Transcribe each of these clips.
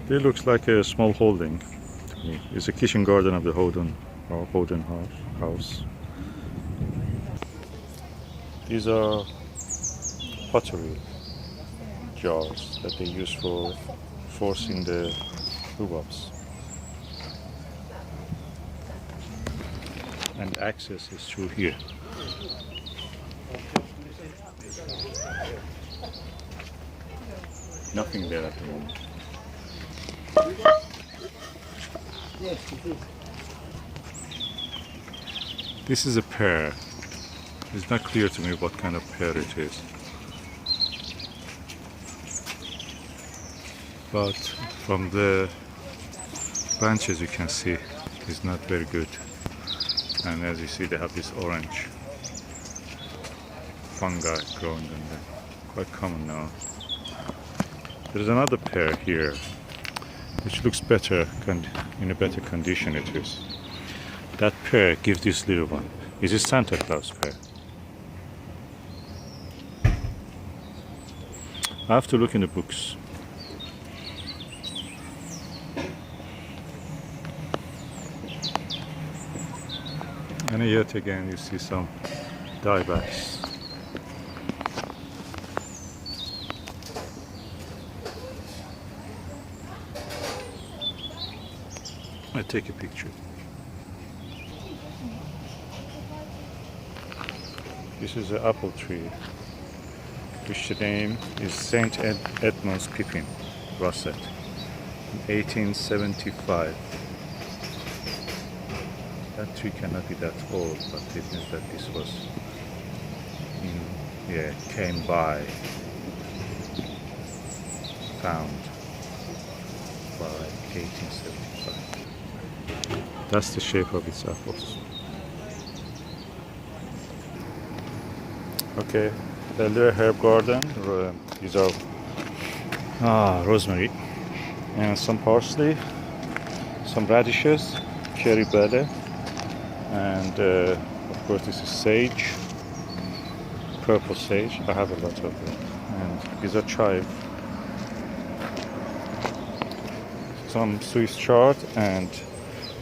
It looks like a small holding to me. It's a kitchen garden of the Howden house. These are pottery jars that they use for forcing the rhubarbs. And access is through here. Nothing there at the moment. This is a pear. It's not clear to me what kind of pear it is. But from the branches you can see it's not very good. And as you see, they have this orange fungi growing in them. Quite common now. There's another pear here which looks better, in a better condition it is. That pear gives this little one. Is it Santa Claus pear? I have to look in the books. And yet again you see some diebacks. I take a picture. This is an apple tree, which the name is Saint Edmund's Pippin Russet, 1875. That tree cannot be that old, but it means that this was came by, found by 1875. That's the shape of its apples. Okay, elder herb garden. These are rosemary and some parsley, some radishes, cherry belle, and of course this is sage, purple sage. I have a lot of them. And these are chive, some Swiss chard, and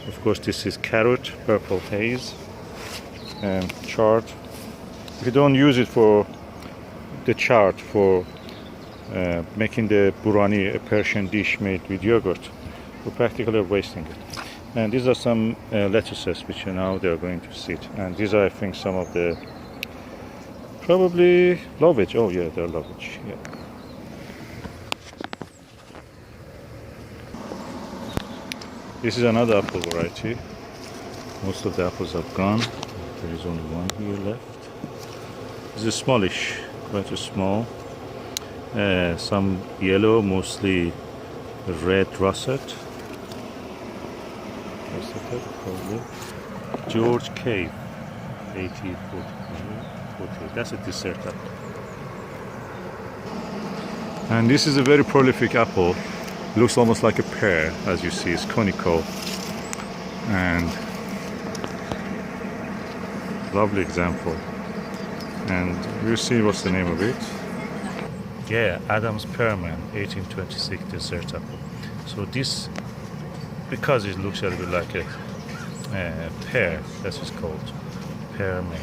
of course this is carrot, purple haze, and chard. If you don't use it for the chard for making the burani, a Persian dish made with yogurt, we're practically wasting it. And these are some lettuces which now they're going to sit. And these are, I think, some of the probably lovage. Oh yeah, they're lovage. Yeah. This is another apple variety. Most of the apples have gone. There is only one here left. This is smallish, quite a small. Some yellow, mostly red russet. Probably. George Cave, 1840. That's a dessert apple. And this is a very prolific apple. Looks almost like a pear, as you see. It's conical. And lovely example. And we'll see what's the name of it. Yeah, Adams Pearman, 1826 dessert apple. So this, because it looks a little bit like a pear, that's what's called Pearman.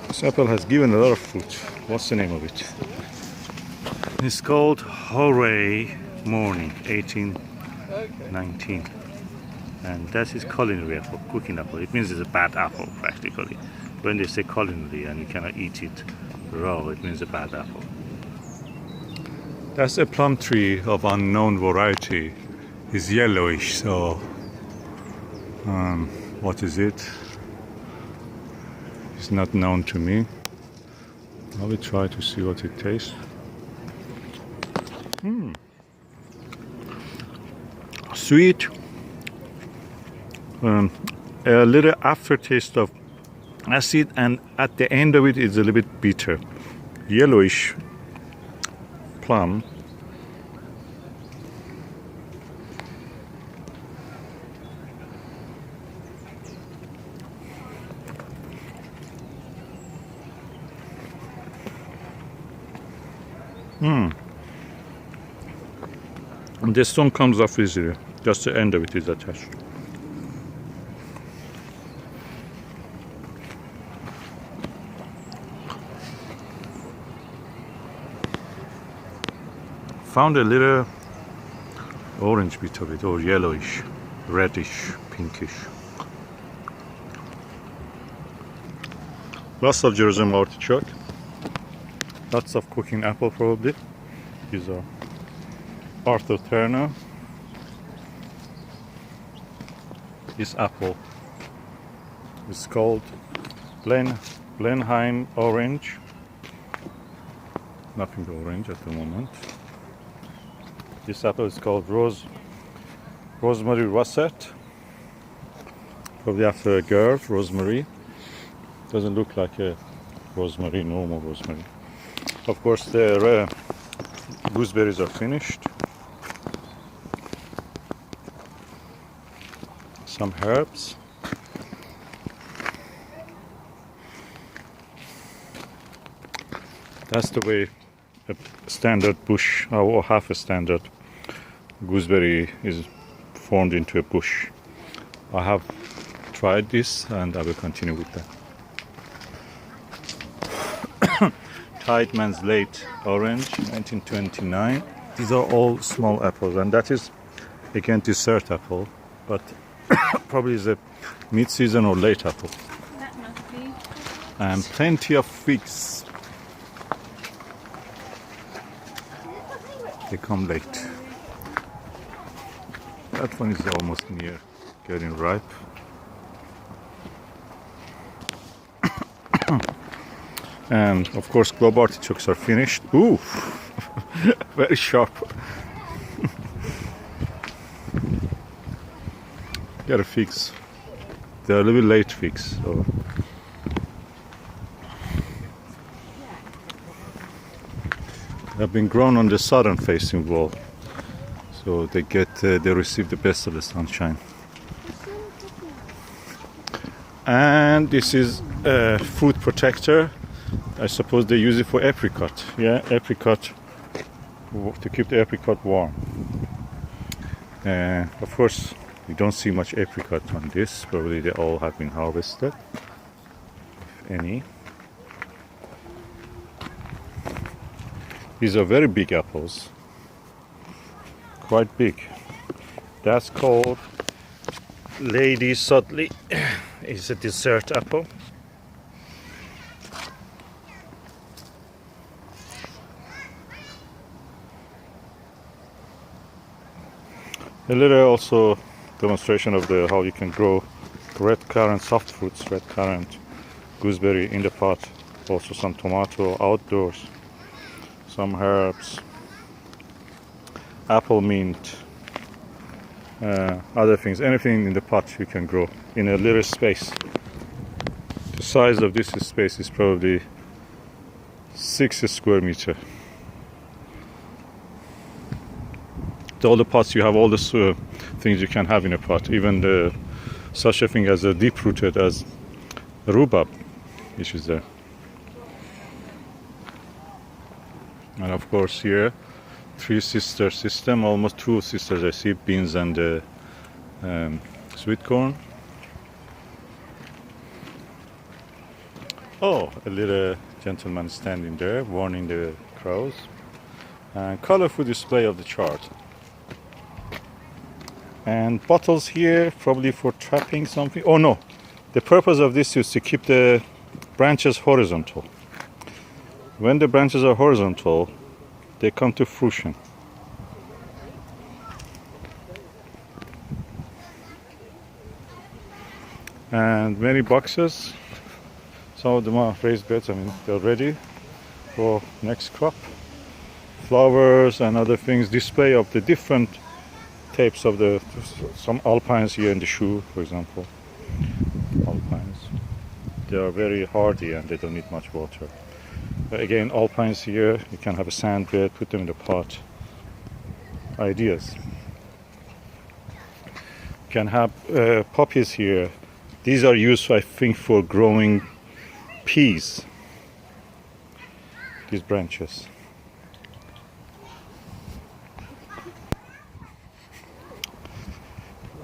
This apple has given a lot of fruit. What's the name of it? It's called Hooray Morning, 1819. And that is culinary apple, cooking apple. It means it's a bad apple, practically. When they say culinary and you cannot eat it raw, it means a bad apple. That's a plum tree of unknown variety. It's yellowish, so what is it? It's not known to me. I will try to see what it tastes. Sweet, a little aftertaste of acid, and at the end of it is a little bit bitter. Yellowish plum. And the stone comes off easily. Just the end of it is attached. Found a little orange bit of it, or yellowish, reddish, pinkish. Lots of Jerusalem artichoke. Lots of cooking apple probably. These are Arthur Turner. This apple is called Blenheim Orange. Nothing orange at the moment. This apple is called Rosemary Russet. Probably after a girl, Rosemary. Doesn't look like a rosemary, normal rosemary. Of course, the gooseberries are finished. Some herbs. That's the way a standard bush, or half a standard gooseberry is formed into a bush. I have tried this and I will continue with that. Tideman's Late Orange, 1929. These are all small apples, and that is again dessert apple, but probably is a mid-season or late apple. That must be. And plenty of figs. They come late. That one is almost near getting ripe. And of course, globe artichokes are finished. Ooh, very sharp. Get a figs. They're a little late figs. So. They've been grown on the southern facing wall, so they receive the best of the sunshine. And this is a food protector. I suppose they use it for apricot. Yeah, apricot, to keep the apricot warm. Of course, you don't see much apricot on this. Probably they all have been harvested, if any. These are very big apples, quite big. That's called Lady Sudley. It's a dessert apple. A little also demonstration of how you can grow red currant soft fruits, red currant, gooseberry in the pot. Also some tomato outdoors, some herbs, apple mint, other things. Anything in the pot you can grow in a little space. The size of this space is probably 6 square meter. All the pots, you have all the things you can have in a pot, even such a thing as a deep rooted as rhubarb, which is there. And of course here, three sister system, almost two sisters I see, beans and sweet corn. Oh, a little gentleman standing there warning the crows. And colorful display of the chart. And bottles here, probably for trapping something. Oh no, the purpose of this is to keep the branches horizontal. When the branches are horizontal, they come to fruition. And many boxes. Some of them are raised beds, I mean, they're ready for next crop. Flowers and other things, display of the different types of some alpines here in the shoe, for example. Alpines. They are very hardy and they don't need much water. But again, alpines here, you can have a sand bed, put them in the pot. Ideas. You can have poppies here. These are used, I think, for growing peas. These branches.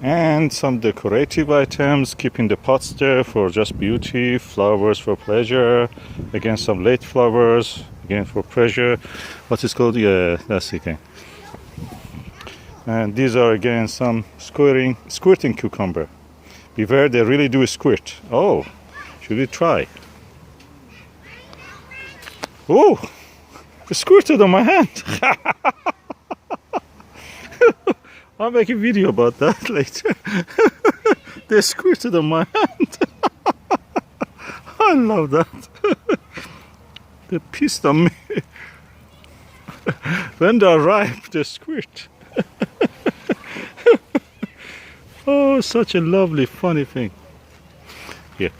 And some decorative items, keeping the pots there for just beauty, flowers for pleasure, again some late flowers, again for pleasure. What is called? Yeah, that's it. Okay. And these are again some squirting cucumber. Beware, they really do squirt. Oh, should we try? Oh, it squirted on my hand. I'll make a video about that later. They squirted on my hand. I love that. They pissed on me. When they're ripe, they squirt. Oh, such a lovely, funny thing. Yeah,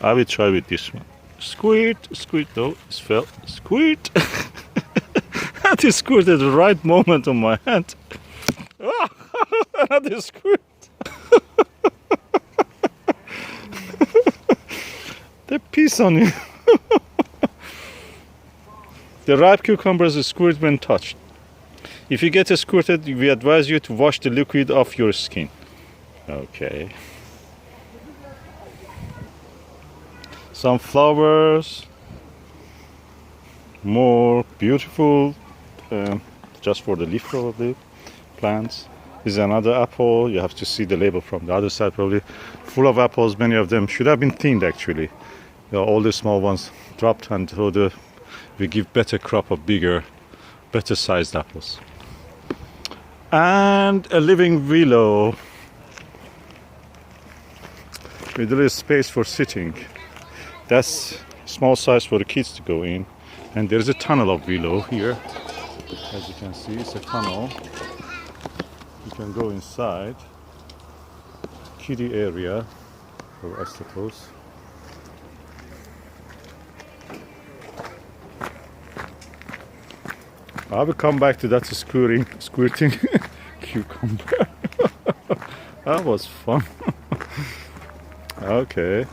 I will try with this one. Squirt, squirt, no, it fell. Squirt. That is squirt at the right moment on my hand. Another squirt. They piss on you. The ripe cucumbers squirt when touched. If you get squirted, we advise you to wash the liquid off your skin. Okay. Some flowers. More beautiful, just for the leaf probably, plants. This is another apple. You have to see the label from the other side probably. Full of apples, many of them should have been thinned actually. All the small ones dropped, and so we give better crop of bigger, better sized apples. And a living willow with a little space for sitting. That's small size for the kids to go in. And there's a tunnel of willow here. As you can see, it's a tunnel. You can go inside. Kiddie area, or I suppose. I will come back to that squirting cucumber. That was fun. Okay.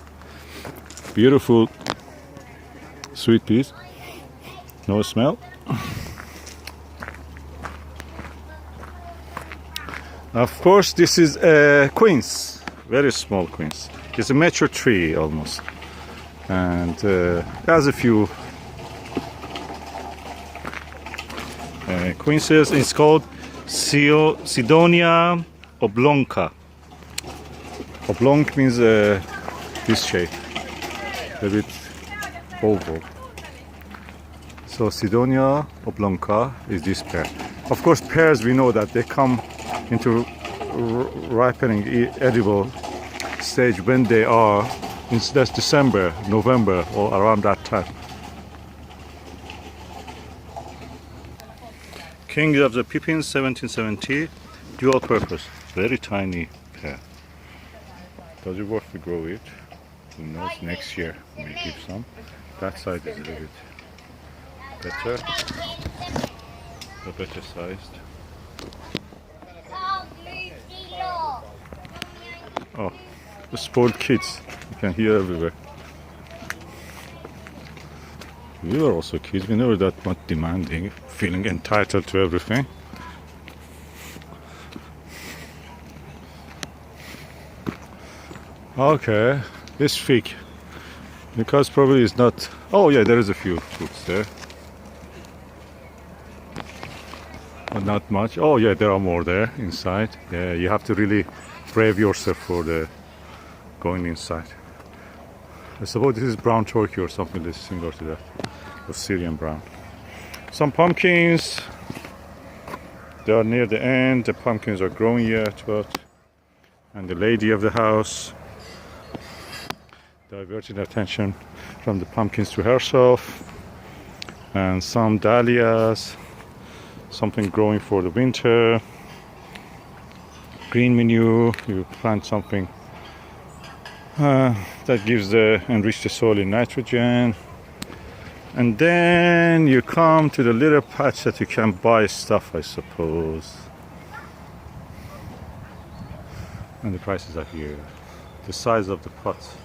Beautiful sweet peas. No smell. Of course, this is a quince, very small quince. It's a mature tree almost, and has a few quinces. It's called Sidonia oblonga. Oblong means this shape, a bit oval. So Sidonia oblonga is this pear. Of course, pears, we know that they come into ripening edible stage when they are in that's December, November, or around that time. King of the Pippins, 1770, dual purpose, very tiny pear. Does it worth to grow it? Who knows, next year we give some. That side is a little bit better, a better sized. Oh, the spoiled kids, you can hear everywhere. We were also kids, we never that much demanding, feeling entitled to everything. Okay, this fig, because probably it's not, oh yeah, there is a few fruits there. But not much. Oh yeah, there are more there inside. Yeah, you have to really brave yourself for the going inside. I suppose this is brown turkey or something that's similar to that, or Syrian brown. Some pumpkins. They are near the end. The pumpkins are growing yet, but and the lady of the house diverting attention from the pumpkins to herself. And some dahlias. Something growing for the winter. Green menu, you plant something that gives enrich the soil in nitrogen, and then you come to the little patch that you can buy stuff, I suppose, and the prices are here, the size of the pots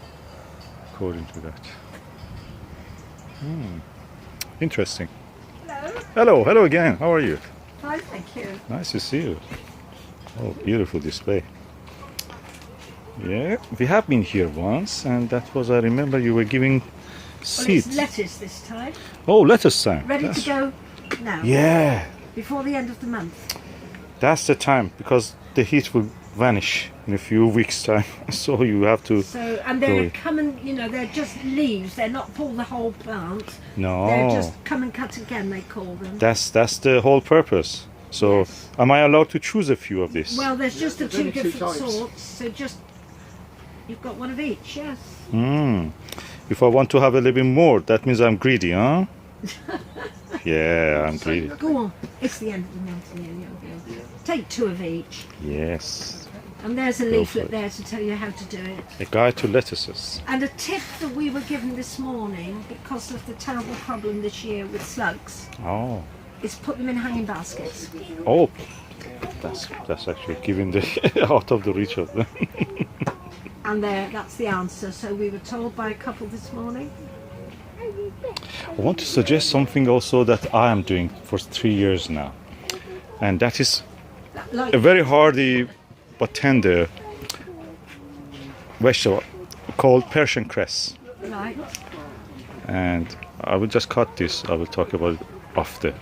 according to that. Interesting. Hello again, how are you? Fine, thank you. Nice to see you. Oh, beautiful display. Yeah, we have been here once, and that was, I remember you were giving Well, seeds. it's lettuce this time. Oh, lettuce time. Ready That's- to go now. Yeah, Before the end of the month. that's the time because the heat will vanish in a few weeks' time. So you have to. So, and they're Go. coming, you know, they're just leaves. They're not pull the whole plant. No. They're just come and cut again, they call them. That's the whole purpose. So, Yes. am I allowed to choose a few of this? Well, there's just the There's two only two different types. sorts. So just, you've got one of each, yes. If I want to have a little bit more, that means I'm greedy, huh? Yeah, I'm greedy. Go on. It's the end of the month, yeah. Take two of each. Yes. And there's a Go for leaflet it. there to tell you how to do it. A guide to lettuces. And a tip that we were given this morning, because of the terrible problem this year with slugs, Oh. is put them in hanging baskets. Oh. That's actually giving the out of the reach of them. And that's the answer. So we were told by a couple this morning. I want to suggest something also that I am doing for 3 years now. And that is Like, a very hardy but tender vegetable called Persian cress. right. And I will just cut this. I will talk about it after.